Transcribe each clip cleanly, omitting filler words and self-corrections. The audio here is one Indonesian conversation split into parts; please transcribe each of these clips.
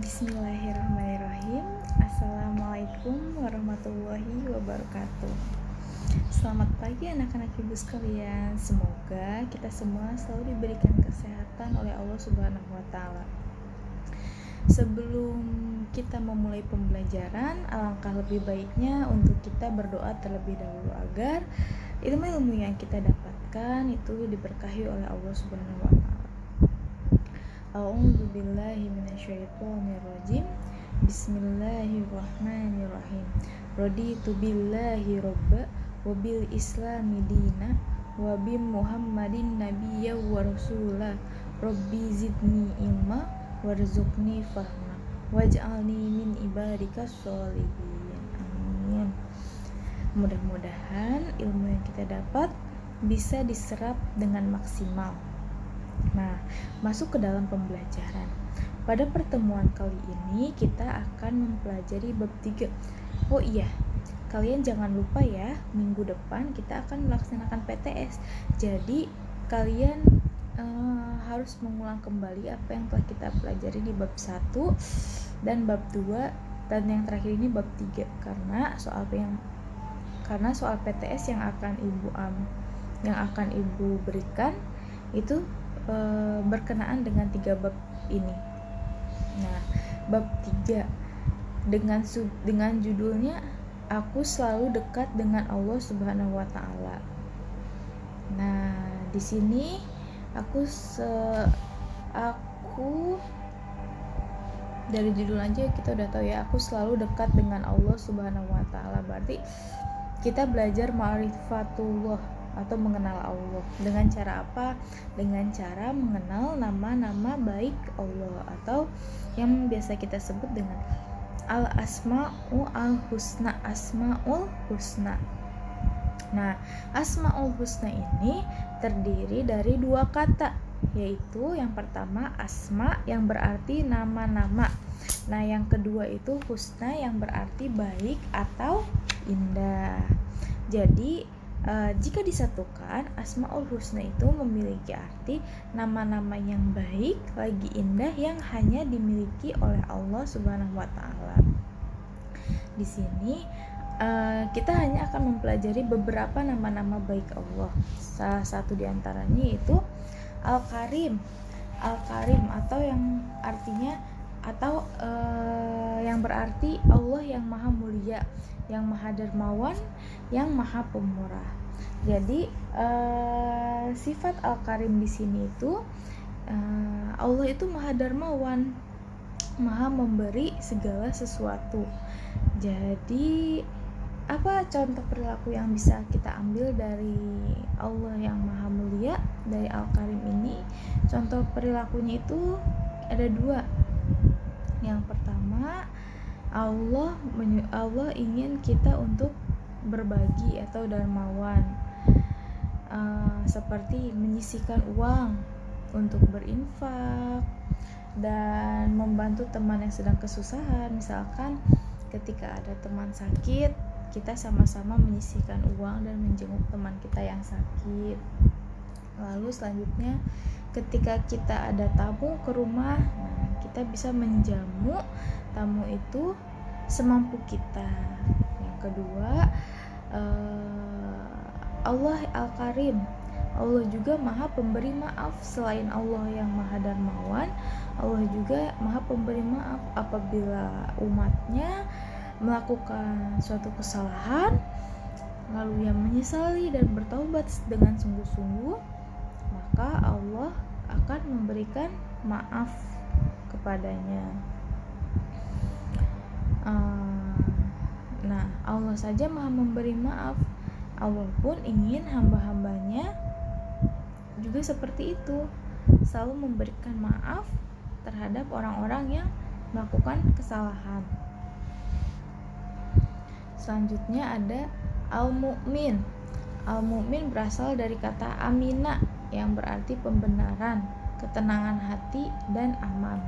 Bismillahirrahmanirrahim. Assalamualaikum warahmatullahi wabarakatuh. Selamat pagi anak-anak ibu sekalian. Semoga kita semua selalu diberikan kesehatan oleh Allah Subhanahu wa Ta'ala. Sebelum kita memulai pembelajaran, alangkah lebih baiknya untuk kita berdoa terlebih dahulu agar ilmu-ilmu yang kita dapatkan itu diberkahi oleh Allah Subhanahu wa Ta'ala. A'udzu billahi minasyaitonir rajim. Bismillahirrahmanirrahim. Raditu billahi robba wa bil islami dina wa bi Muhammadin nabiyya wa rasula. Rabbi zidni ilma warzuqni fahma waj'alni min ibadikas sholihin. Amin. Mudah-mudahan ilmu yang kita dapat bisa diserap dengan maksimal. Nah, masuk ke dalam pembelajaran. Pada pertemuan kali ini kita akan mempelajari bab 3. Oh iya, kalian jangan lupa ya, minggu depan kita akan melaksanakan PTS. Jadi kalian harus mengulang kembali apa yang telah kita pelajari di bab 1 dan bab 2 dan yang terakhir ini bab 3 karena soal PTS yang akan ibu berikan itu berkenaan dengan 3 bab ini. Nah, bab 3 dengan judulnya Aku Selalu Dekat dengan Allah Subhanahu wa Ta'ala. Nah, di sini aku dari judul aja kita udah tahu ya, aku selalu dekat dengan Allah Subhanahu wa Ta'ala. Berarti kita belajar ma'rifatullah atau mengenal Allah. Dengan cara apa? Dengan cara mengenal nama-nama baik Allah atau yang biasa kita sebut dengan al-asma'ul husna, asma'ul husna. Nah, asma'ul husna ini terdiri dari 2 kata, yaitu yang pertama asma yang berarti nama-nama. Nah, yang kedua itu husna yang berarti baik atau indah. Jadi jika disatukan, Asmaul Husna itu memiliki arti nama-nama yang baik lagi indah yang hanya dimiliki oleh Allah Subhanahu wa Ta'ala. Di sini kita hanya akan mempelajari beberapa nama-nama baik Allah. Salah satu diantaranya itu Al-Karim. Al-Karim atau yang artinya yang berarti Allah yang maha mulia, yang maha dermawan, yang maha pemurah. Jadi sifat Al-Karim di sini itu Allah itu maha dermawan, maha memberi segala sesuatu. Jadi apa contoh perilaku yang bisa kita ambil dari Allah yang maha mulia, dari Al-Karim ini? Contoh perilakunya itu ada 2. Yang pertama, Allah ingin kita untuk berbagi atau dermawan, seperti menyisihkan uang untuk berinfak dan membantu teman yang sedang kesusahan. Misalkan ketika ada teman sakit, kita sama-sama menyisihkan uang dan menjenguk teman kita yang sakit. Lalu selanjutnya, ketika kita ada tamu ke rumah, kita bisa menjamu tamu itu semampu kita. Yang kedua, Allah Al-Karim. Allah juga maha pemberi maaf. Selain Allah yang maha dermawan, Allah juga maha pemberi maaf. Apabila umatnya melakukan suatu kesalahan lalu yang menyesali dan bertaubat dengan sungguh-sungguh, maka Allah akan memberikan maaf kepadanya. Nah, Allah saja maha memberi maaf. Allah pun ingin hamba-hambanya juga seperti itu, selalu memberikan maaf terhadap orang-orang yang melakukan kesalahan. Selanjutnya ada Al-Mu'min. Al-Mu'min berasal dari kata amina yang berarti pembenaran, ketenangan hati, dan aman.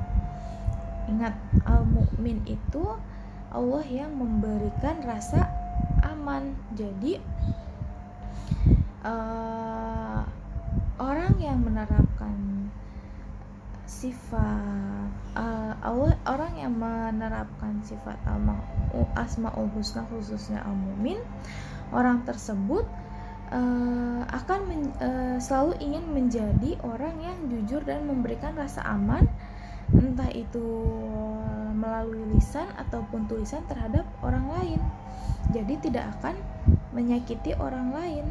Ingat, Al-Mu'min itu Allah yang memberikan rasa aman. Jadi orang yang menerapkan sifat Allah, orang yang menerapkan sifat Asmaul Husna khususnya Al-Mu'min, orang tersebut akan selalu ingin menjadi orang yang jujur dan memberikan rasa aman, entah itu melalui lisan ataupun tulisan terhadap orang lain. Jadi tidak akan menyakiti orang lain.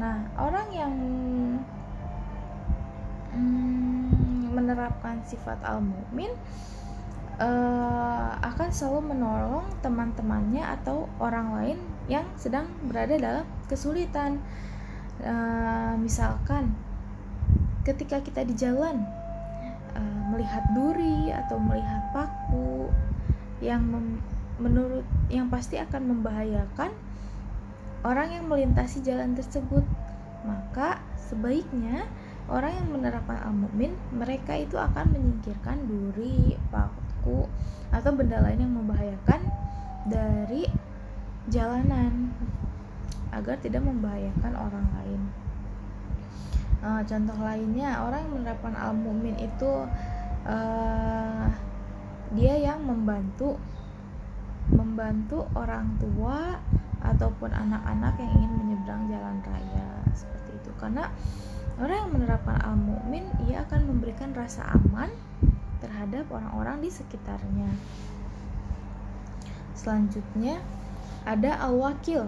Nah, orang yang menerapkan sifat al-mu'min akan selalu menolong teman-temannya atau orang lain yang sedang berada dalam kesulitan. Misalkan ketika kita di jalan melihat duri atau melihat paku yang yang pasti akan membahayakan orang yang melintasi jalan tersebut, maka sebaiknya orang yang menerapkan al-mu'min, mereka itu akan menyingkirkan duri, paku, atau benda lain yang membahayakan dari jalanan agar tidak membahayakan orang lain. Contoh lainnya, orang yang menerapkan al-mu'min itu dia yang membantu orang tua ataupun anak-anak yang ingin menyeberang jalan raya, seperti itu. Karena orang yang menerapkan al-mu'min, ia akan memberikan rasa aman terhadap orang-orang di sekitarnya. Selanjutnya ada al-wakil.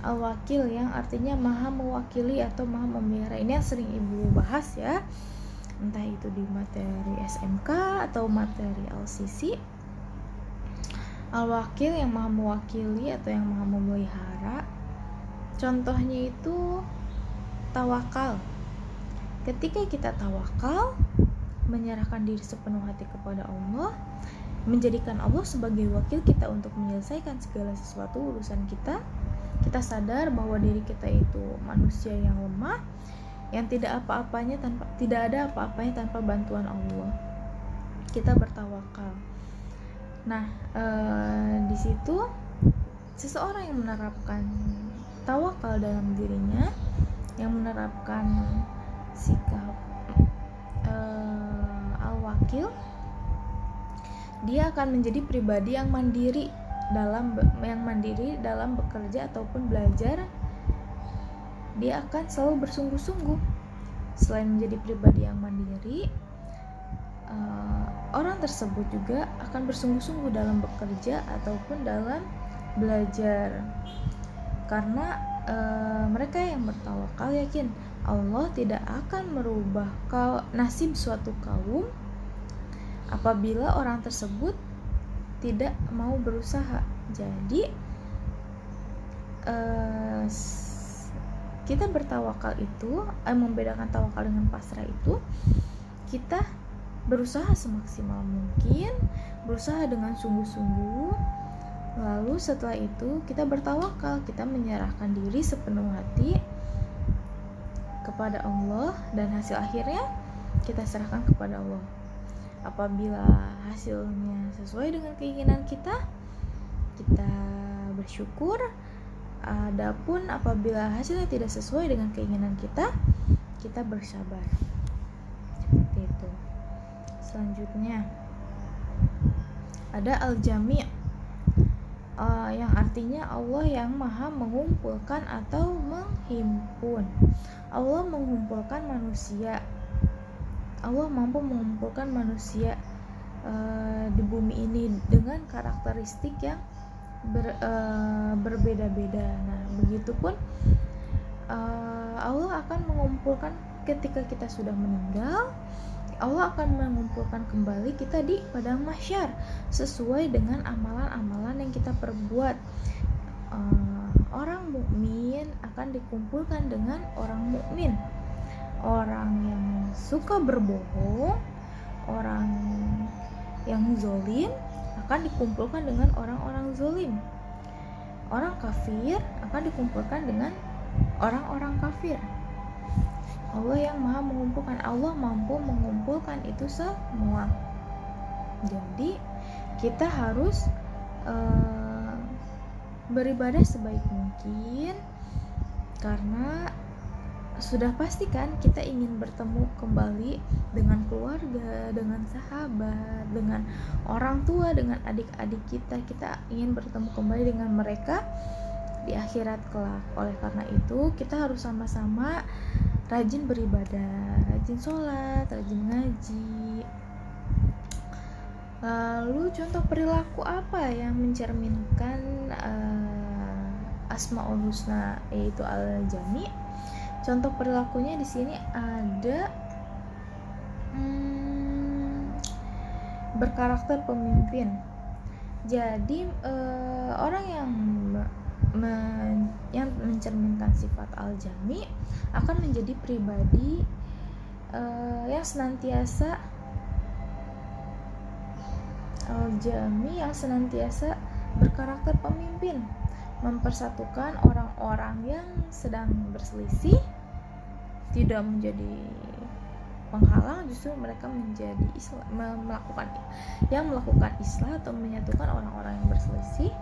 Al-wakil yang artinya maha mewakili atau maha memelihara. Ini yang sering ibu bahas ya, entah itu di materi SMK atau materi LCC. Al-wakil yang maha mewakili atau yang maha memelihara. Contohnya itu tawakal. Ketika kita tawakal, menyerahkan diri sepenuh hati kepada Allah, menjadikan Allah sebagai wakil kita untuk menyelesaikan segala sesuatu urusan kita, kita sadar bahwa diri kita itu manusia yang lemah, yang tidak ada apa-apanya tanpa bantuan Allah. Kita bertawakal. Nah, di situ seseorang yang menerapkan tawakal dalam dirinya, yang menerapkan sikap al-wakil, dia akan menjadi pribadi yang mandiri dalam bekerja ataupun belajar. Dia akan selalu bersungguh-sungguh. Selain menjadi pribadi yang mandiri, orang tersebut juga akan bersungguh-sungguh dalam bekerja ataupun dalam belajar. Karena mereka yang bertawakal yakin Allah tidak akan merubah nasib suatu kaum apabila orang tersebut tidak mau berusaha. Jadi kita bertawakal itu, membedakan tawakal dengan pasrah itu, kita berusaha semaksimal mungkin, berusaha dengan sungguh-sungguh. Lalu setelah itu kita bertawakal, kita menyerahkan diri sepenuh hati kepada Allah, dan hasil akhirnya kita serahkan kepada Allah. Apabila hasilnya sesuai dengan keinginan kita, kita bersyukur. Adapun apabila hasilnya tidak sesuai dengan keinginan kita, kita bersabar. Seperti itu. Selanjutnya ada al-jami', yang artinya Allah yang maha mengumpulkan atau menghimpun. Allah mengumpulkan manusia. Allah mampu mengumpulkan manusia di bumi ini dengan karakteristik yang berbeda-beda. Nah, begitupun Allah akan mengumpulkan ketika kita sudah meninggal. Allah akan mengumpulkan kembali kita di padang mahsyar sesuai dengan amalan-amalan yang kita perbuat. Orang mukmin akan dikumpulkan dengan orang mukmin. Orang yang suka berbohong, orang yang zalim akan dikumpulkan dengan orang-orang zalim. Orang kafir akan dikumpulkan dengan orang-orang kafir. Allah yang maha mengumpulkan, Allah mampu mengumpulkan itu semua. Jadi kita harus beribadah sebaik mungkin, karena sudah pasti kan kita ingin bertemu kembali dengan keluarga, dengan sahabat, dengan orang tua, dengan adik-adik kita. Kita ingin bertemu kembali dengan mereka di akhirat kelak. Oleh karena itu kita harus sama-sama rajin beribadah, rajin sholat, rajin ngaji. Lalu contoh perilaku apa yang mencerminkan Asmaul Husna, yaitu Al-Jami? Contoh perilakunya di sini ada berkarakter pemimpin. Jadi orang yang mencerminkan sifat Al-Jami akan menjadi pribadi yang senantiasa Al-Jami, yang senantiasa berkarakter pemimpin, mempersatukan orang-orang yang sedang berselisih, tidak menjadi penghalang, justru mereka menjadi melakukan islah atau menyatukan orang-orang yang berselisih,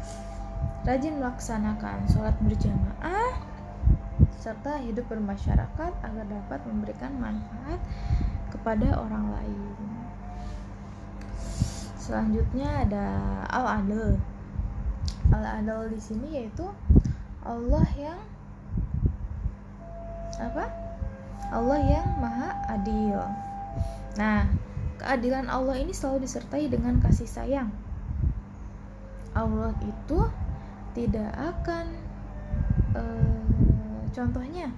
rajin melaksanakan sholat berjamaah, serta hidup bermasyarakat agar dapat memberikan manfaat kepada orang lain. Selanjutnya ada Al-Adl. Al-Adl di sini yaitu Allah yang Allah yang Maha Adil. Nah, keadilan Allah ini selalu disertai dengan kasih sayang. Allah itu tidak akan contohnya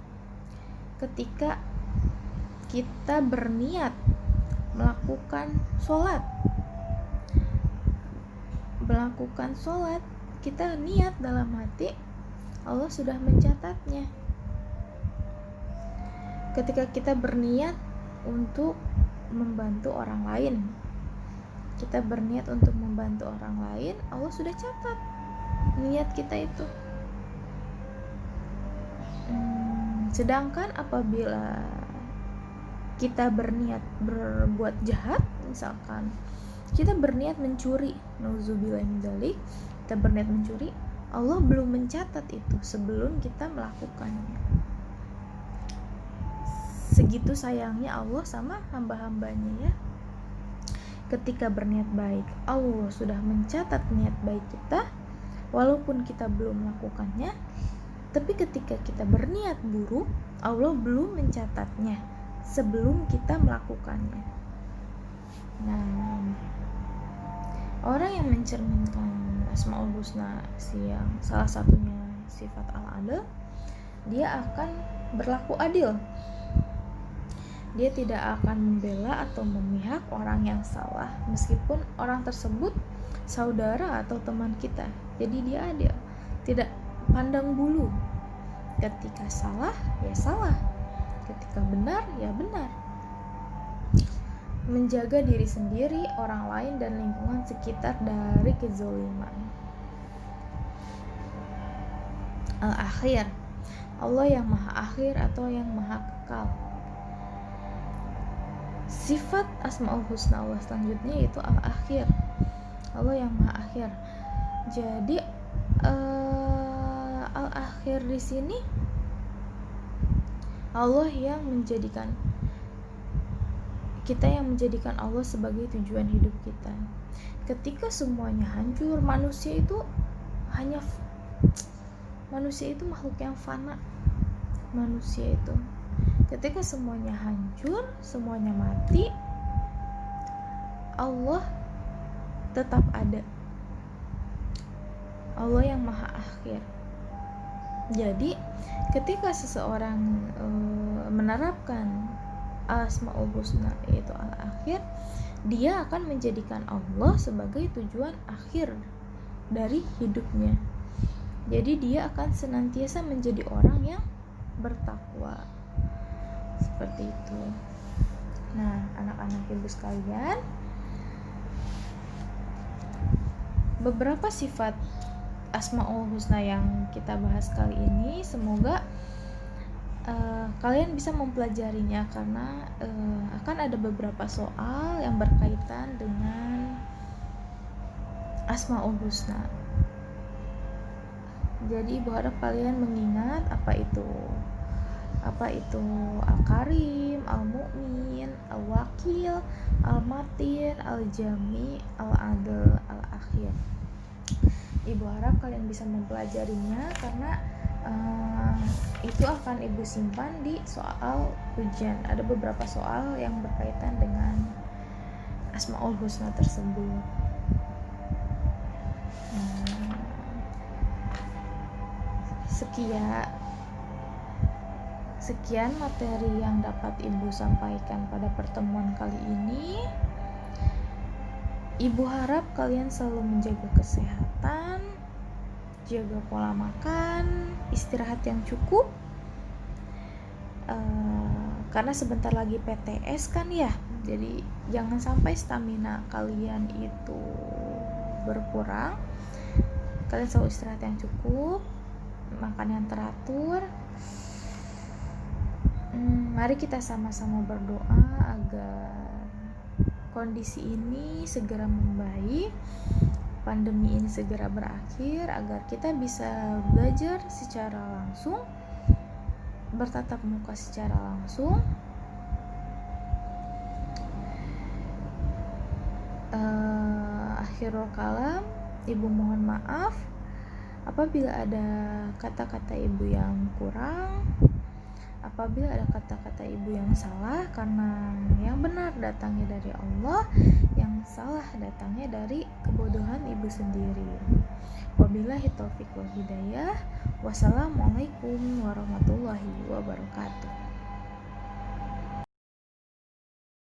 ketika kita berniat melakukan sholat, kita niat dalam hati, Allah sudah mencatatnya. Ketika kita berniat untuk membantu orang lain, Allah sudah catat niat kita itu. Sedangkan apabila kita berniat berbuat jahat, misalkan kita berniat mencuri, nauzubillah min dzalik, kita berniat mencuri, Allah belum mencatat itu sebelum kita melakukannya. Segitu sayangnya Allah sama hamba-hambanya ya. Ketika berniat baik, Allah sudah mencatat niat baik kita walaupun kita belum melakukannya. Tapi ketika kita berniat buruk, Allah belum mencatatnya sebelum kita melakukannya. Nah, orang yang mencerminkan Asmaul Husna, yang salah satunya sifat Al-Adl, dia akan berlaku adil. Dia tidak akan membela atau memihak orang yang salah, meskipun orang tersebut saudara atau teman kita. Jadi dia adil, tidak pandang bulu. Ketika salah, ya salah. Ketika benar, ya benar. Menjaga diri sendiri, orang lain, dan lingkungan sekitar dari kezaliman. Al-Akhir, Allah yang Maha Akhir atau yang Maha Kekal. Sifat Asmaul Husna Allah selanjutnya yaitu Al-Akhir, Allah yang Maha Akhir. Jadi Al-Akhir di sini Allah yang menjadikan Allah sebagai tujuan hidup kita. Ketika semuanya hancur, manusia itu makhluk yang fana. Ketika semuanya hancur, semuanya mati, Allah tetap ada. Allah yang Maha Akhir. Jadi ketika seseorang menerapkan Asmaul Husna yaitu Al-Akhir, dia akan menjadikan Allah sebagai tujuan akhir dari hidupnya. Jadi dia akan senantiasa menjadi orang yang bertakwa. Seperti itu. Nah, anak-anak ibu sekalian, beberapa sifat Asmaul Husna yang kita bahas kali ini, semoga kalian bisa mempelajarinya, karena akan ada beberapa soal yang berkaitan dengan Asmaul Husna. Jadi ibu harap kalian mengingat apa itu apa itu Al-Karim, Al-Mu'min, Al-Wakil, Al-Matin, Al-Jami, Al-Adl, Al-Akhir. Ibu harap kalian bisa mempelajarinya karena itu akan ibu simpan di soal ujian. Ada beberapa soal yang berkaitan dengan Asmaul Husna tersebut. Sekian materi yang dapat ibu sampaikan pada pertemuan kali ini. Ibu harap kalian selalu menjaga kesehatan, jaga pola makan, istirahat yang cukup, karena sebentar lagi PTS kan ya, jadi jangan sampai stamina kalian itu berkurang. Kalian selalu istirahat yang cukup, makan yang teratur. Mari kita sama-sama berdoa agar kondisi ini segera membaik, pandemi ini segera berakhir, agar kita bisa belajar secara langsung, bertatap muka secara langsung. Akhirul kalam, ibu mohon maaf apabila ada kata-kata ibu yang kurang, apabila ada kata-kata ibu yang salah, karena yang benar datangnya dari Allah, yang salah datangnya dari kebodohan ibu sendiri. Wabillahi taufiq wal hidayah. Wassalamualaikum warahmatullahi wabarakatuh.